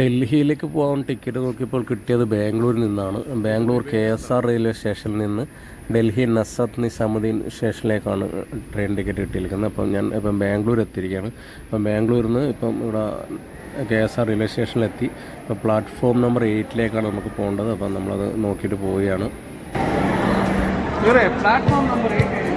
ഡൽഹിയിലേക്ക് പോകാൻ ടിക്കറ്റ് നോക്കിയപ്പോൾ കിട്ടിയത് ബാംഗ്ലൂരിൽ നിന്നാണ്. ബാംഗ്ലൂർ KSR റെയിൽവേ സ്റ്റേഷനിൽ നിന്ന് ഡൽഹി നസത്ത് നിസാമുദ്ദീൻ സ്റ്റേഷനിലേക്കാണ് ട്രെയിൻ ടിക്കറ്റ് കിട്ടിയിരിക്കുന്നത്. അപ്പം ഞാൻ ഇപ്പം ബാംഗ്ലൂർ എത്തിയിരിക്കുകയാണ്. അപ്പം ബാംഗ്ലൂരിൽ നിന്ന് ഇപ്പം ഇവിടെ KSR റെയിൽവേ സ്റ്റേഷനിലെത്തി. ഇപ്പോൾ പ്ലാറ്റ്ഫോം നമ്പർ 8ലേക്കാണ് നമുക്ക് പോകേണ്ടത്. അപ്പം നമ്മളത് നോക്കിയിട്ട് പോവുകയാണ്. प्लेटफॉर्म नंबर 8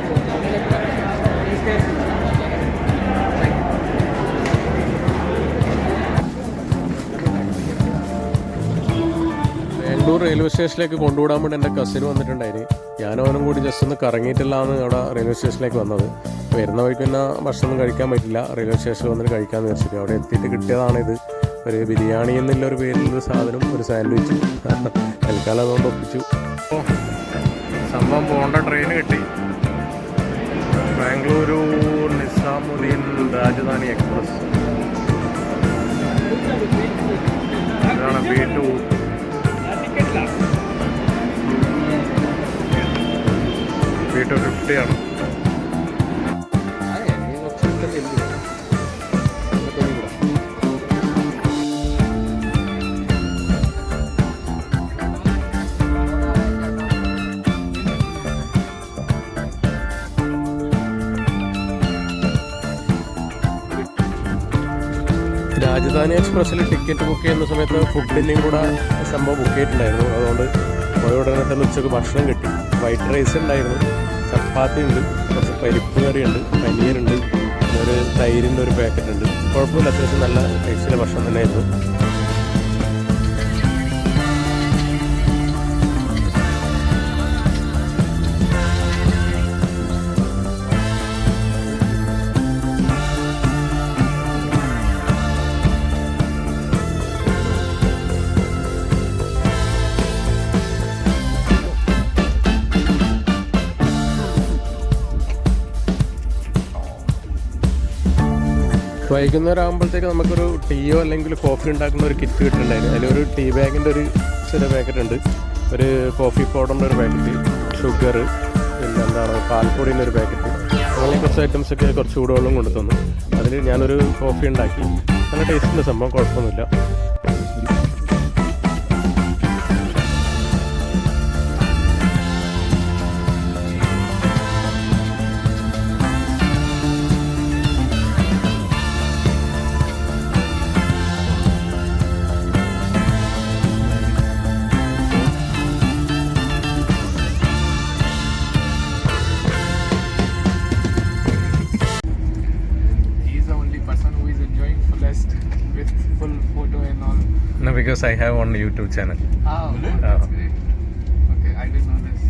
ബാംഗ്ലൂർ റെയിൽവേ സ്റ്റേഷനിലേക്ക് കൊണ്ടുവിടാൻ വേണ്ടി എൻ്റെ കസിന് വന്നിട്ടുണ്ടായിരുന്നു. ഞാനവനും കൂടി ജസ്റ്റ് ഒന്ന് കറങ്ങിയിട്ടില്ലാന്ന് അവിടെ റെയിൽവേ സ്റ്റേഷനിലേക്ക് വന്നത്. വരുന്ന വഴിക്ക് പിന്നെ ഭക്ഷണം കഴിക്കാൻ പറ്റില്ല, റെയിൽവേ സ്റ്റേഷനിൽ വന്നിട്ട് കഴിക്കാമെന്ന് വെച്ചിട്ട് അവിടെ എത്തിയിട്ട് കിട്ടിയതാണിത്. ഒരു ബിരിയാണി എന്നുള്ളൊരു പേരിലൊരു സാധനം, ഒരു സാൻഡ്വിച്ച്. തൽക്കാലം അതുകൊണ്ട് ഒപ്പിച്ചു. സംഭവം പോകേണ്ട ട്രെയിൻ കിട്ടി. ബാംഗ്ലൂരു നിസാമുദ്ദീൻ രാജധാനി എക്സ്പ്രസ്. ഇതാണ് B2. B250 ആണ്. രാജധാനി എക്സ്പ്രസ്സിൽ ടിക്കറ്റ് ബുക്ക് ചെയ്യുന്ന സമയത്ത് ഫുഡിൻ്റെയും കൂടെ സംഭവം ബുക്ക് ചെയ്തിട്ടുണ്ടായിരുന്നു. അതുകൊണ്ട് പോയ ഉടനെ തന്നെ ഉച്ചക്ക് ഭക്ഷണം കിട്ടി. വൈറ്റ് റൈസ് ഉണ്ടായിരുന്നു, ചപ്പാത്തി ഉണ്ട്, കുറച്ച് പരിപ്പ് കറിയുണ്ട്, പനീറുണ്ട്, ഒരു തൈരിൻ്റെ ഒരു പാക്കറ്റ് ഉണ്ട്. കുഴപ്പമില്ല, അത്യാവശ്യം നല്ല ടേസ്റ്റിലെ ഭക്ഷണം തന്നെയായിരുന്നു. വൈകുന്നേരം ആകുമ്പോഴത്തേക്ക് നമുക്കൊരു ടീയോ അല്ലെങ്കിൽ കോഫി ഉണ്ടാക്കുന്ന ഒരു കിറ്റ് കിട്ടുന്നുണ്ടായിരുന്നു. അതിലൊരു ടീ ബാഗിൻ്റെ ഒരു ചെറിയ പാക്കറ്റ് ഉണ്ട്, ഒരു കോഫി പൗഡറിൻ്റെ ഒരു പാക്കറ്റ്, ഷുഗർ, പിന്നെ എന്താണ് പാൽപ്പൊടിൻ്റെ ഒരു പാക്കറ്റ്, അങ്ങനെ കുറച്ച് ഐറ്റംസൊക്കെ കുറച്ച് ചൂടുവെള്ളം കൊണ്ടു തന്നു. അതിൽ ഞാനൊരു കോഫി ഉണ്ടാക്കി. നല്ല ടേസ്റ്റിൻ്റെ സംഭവം, കുഴപ്പമൊന്നുമില്ല. with full photo and all. No, because I have one YouTube channel. Oh, that's great. Okay, I didn't know this.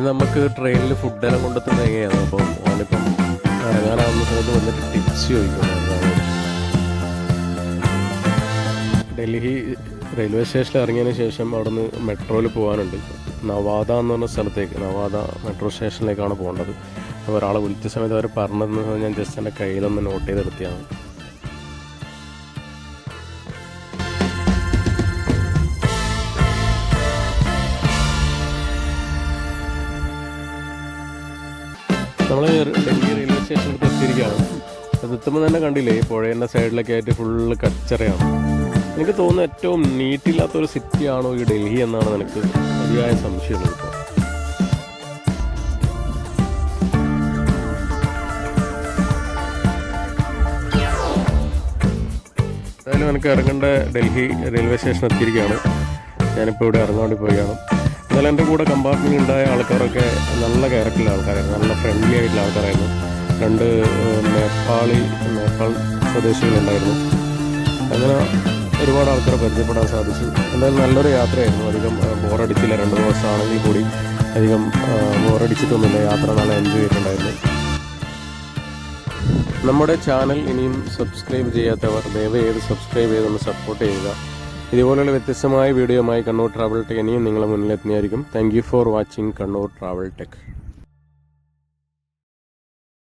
ഇത് നമുക്ക് ട്രെയിനിൽ ഫുഡെല്ലാം കൊണ്ടെത്തുന്ന എങ്ങനെയാണ്. അപ്പോൾ ഞാനിപ്പം ഇറങ്ങാനാവുന്ന സമയത്ത് വന്നിട്ട് ടിപ്സ് ചോദിക്കുന്നു. ഡൽഹി റെയിൽവേ സ്റ്റേഷനിൽ ഇറങ്ങിയതിന് ശേഷം അവിടെ നിന്ന് മെട്രോയിൽ പോകാനുണ്ട്. നവാദ എന്ന് പറഞ്ഞ സ്ഥലത്തേക്ക്, നവാദ മെട്രോ സ്റ്റേഷനിലേക്കാണ് പോകേണ്ടത്. അപ്പോൾ ഒരാളെ വിളിച്ച സമയത്ത് അവർ പറഞ്ഞതെന്ന് ഞാൻ ജസ്റ്റ് എൻ്റെ കയ്യിലൊന്ന് നോട്ട് ചെയ്തെടുത്തിയാണ്. നമ്മൾ ഡൽഹി റെയിൽവേ സ്റ്റേഷനിൽ എത്തിയിരിക്കുകയാണ്. അത് എത്തുമ്പോൾ തന്നെ കണ്ടില്ലേ, ഈ പുഴേൻ്റെ സൈഡിലൊക്കെ ആയിട്ട് ഫുള്ള് കച്ചറയാണ്. എനിക്ക് തോന്നുന്നു ഏറ്റവും നീറ്റില്ലാത്തൊരു സിറ്റിയാണോ ഈ ഡൽഹി എന്നാണ് എനിക്ക് അതിയായ സംശയമുള്ളത്. ഇപ്പോൾ എന്തായാലും എനിക്ക് ഇറങ്ങേണ്ട ഡൽഹി റെയിൽവേ സ്റ്റേഷൻ എത്തിയിരിക്കുകയാണ്. ഞാനിപ്പോൾ ഇവിടെ ഇറങ്ങാൻ വേണ്ടി പോവുകയാണ്. എന്നാലും എൻ്റെ കൂടെ കമ്പാർട്ട്മെൻറ്റ് ഉണ്ടായ ആൾക്കാരൊക്കെ നല്ല ക്യാരക്ടറുള്ള ആൾക്കാരായിരുന്നു, നല്ല ഫ്രണ്ട്ലി ആയിട്ടുള്ള ആൾക്കാരായിരുന്നു. 2 നേപ്പാൾ സ്വദേശികളുണ്ടായിരുന്നു. അങ്ങനെ ഒരുപാട് ആൾക്കാരെ പരിചയപ്പെടാൻ സാധിച്ചു. എന്തായാലും നല്ലൊരു യാത്രയായിരുന്നു. അധികം ബോറടിച്ചില്ല. 2 ദിവസമാണെങ്കിൽ കൂടി അധികം ബോറടിച്ചിട്ടൊന്നുമില്ല. യാത്ര നല്ല എൻജോയ് ചെയ്തിട്ടുണ്ടായിരുന്നു. നമ്മുടെ ചാനൽ ഇനിയും സബ്സ്ക്രൈബ് ചെയ്യാത്തവർ ദയവായി സബ്സ്ക്രൈബ് ചെയ്തൊന്ന് സപ്പോർട്ട് ചെയ്യുക. ഇതുപോലുള്ള വ്യത്യസ്തമായ വീഡിയോയുമായി കണ്ണൂർ ട്രാവൽ ടെക് ഇനിയും നിങ്ങളുടെ മുന്നിലെത്തുന്നതായിരിക്കും. Thank you for watching Kannur travel tech.